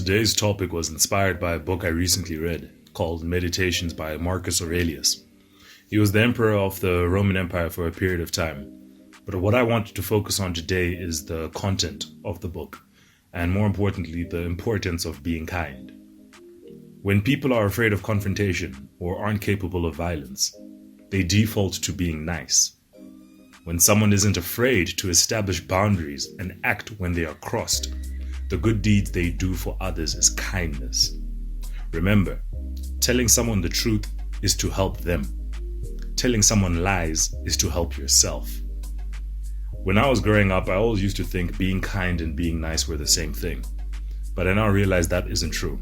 Today's topic was inspired by a book I recently read called Meditations by Marcus Aurelius. He was the emperor of the Roman Empire for a period of time. But what I wanted to focus on today is the content of the book, and more importantly, the importance of being kind. When people are afraid of confrontation or aren't capable of violence, they default to being nice. When someone isn't afraid to establish boundaries and act when they are crossed, the good deeds they do for others is kindness. Remember, telling someone the truth is to help them. Telling someone lies is to help yourself. When I was growing up, I always used to think being kind and being nice were the same thing. But I now realize that isn't true.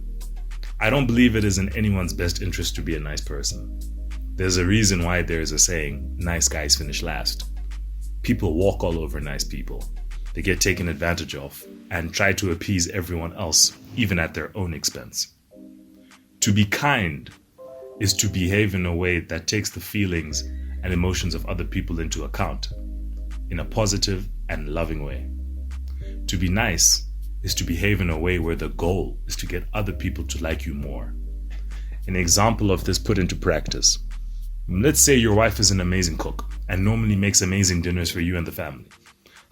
I don't believe it is in anyone's best interest to be a nice person. There's a reason why there is a saying, nice guys finish last. People walk all over nice people. They get taken advantage of and try to appease everyone else, even at their own expense. To be kind is to behave in a way that takes the feelings and emotions of other people into account, in a positive and loving way. To be nice is to behave in a way where the goal is to get other people to like you more. An example of this put into practice. Let's say your wife is an amazing cook and normally makes amazing dinners for you and the family.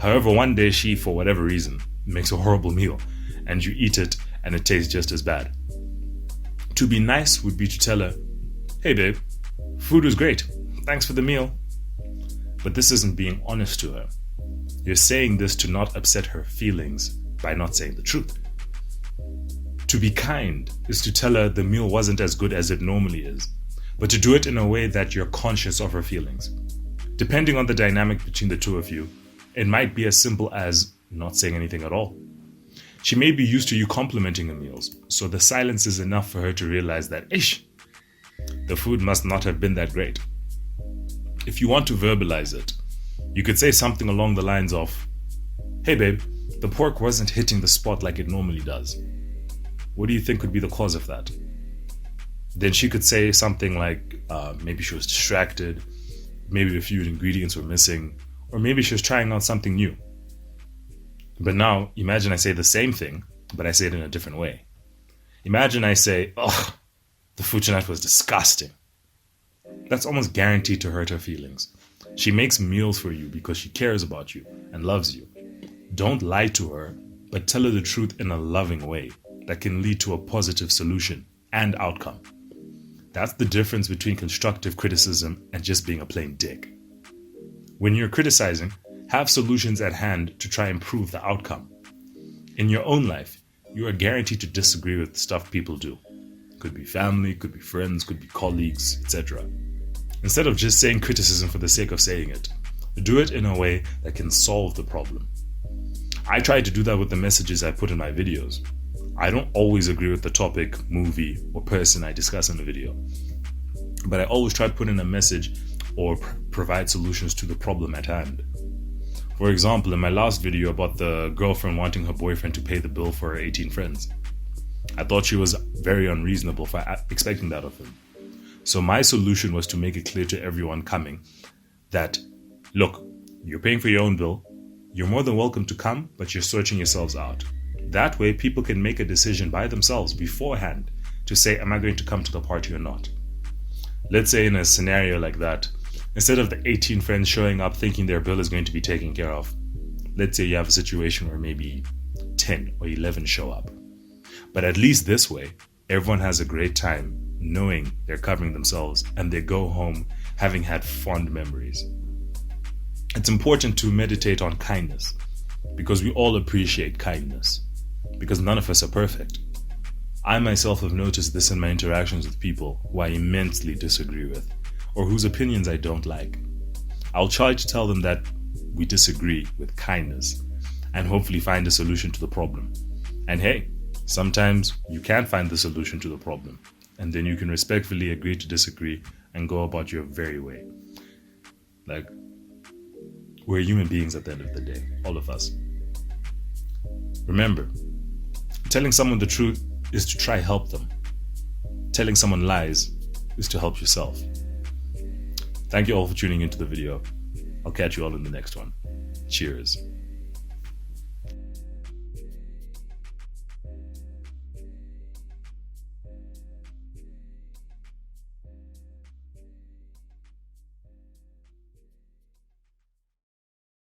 However, one day she, for whatever reason, makes a horrible meal and you eat it and it tastes just as bad. To be nice would be to tell her, hey babe, food was great, thanks for the meal. But this isn't being honest to her. You're saying this to not upset her feelings by not saying the truth. To be kind is to tell her the meal wasn't as good as it normally is, but to do it in a way that you're conscious of her feelings. Depending on the dynamic between the two of you, it might be as simple as not saying anything at all. She may be used to you complimenting her meals, so the silence is enough for her to realize that, the food must not have been that great. If you want to verbalize it, you could say something along the lines of, hey babe, the pork wasn't hitting the spot like it normally does. What do you think could be the cause of that? Then she could say something like, maybe she was distracted, maybe a few ingredients were missing, or maybe she was trying out something new. But now, imagine I say the same thing, but I say it in a different way. Imagine I say, the food tonight was disgusting. That's almost guaranteed to hurt her feelings. She makes meals for you because she cares about you and loves you. Don't lie to her, but tell her the truth in a loving way that can lead to a positive solution and outcome. That's the difference between constructive criticism and just being a plain dick. When you're criticizing, have solutions at hand to try and improve the outcome. In your own life, you are guaranteed to disagree with stuff people do. Could be family, could be friends, could be colleagues, etc. Instead of just saying criticism for the sake of saying it, do it in a way that can solve the problem. I try to do that with the messages I put in my videos. I don't always agree with the topic, movie, or person I discuss in the video, but I always try to put in a message or provide solutions to the problem at hand. For example, in my last video about the girlfriend wanting her boyfriend to pay the bill for her 18 friends, I thought she was very unreasonable for expecting that of him. So my solution was to make it clear to everyone coming that, look, you're paying for your own bill, you're more than welcome to come, but you're searching yourselves out. That way people can make a decision by themselves beforehand to say, am I going to come to the party or not? Let's say in a scenario like that, instead of the 18 friends showing up thinking their bill is going to be taken care of, let's say you have a situation where maybe 10 or 11 show up. But at least this way, everyone has a great time knowing they're covering themselves and they go home having had fond memories. It's important to meditate on kindness because we all appreciate kindness, because none of us are perfect. I myself have noticed this in my interactions with people who I immensely disagree with, or whose opinions I don't like. I'll try to tell them that we disagree with kindness and hopefully find a solution to the problem. And hey, sometimes you can find the solution to the problem, and then you can respectfully agree to disagree and go about your very way. Like, we're human beings at the end of the day, all of us. Remember, telling someone the truth is to try help them. Telling someone lies is to help yourself. Thank you all for tuning into the video. I'll catch you all in the next one. Cheers.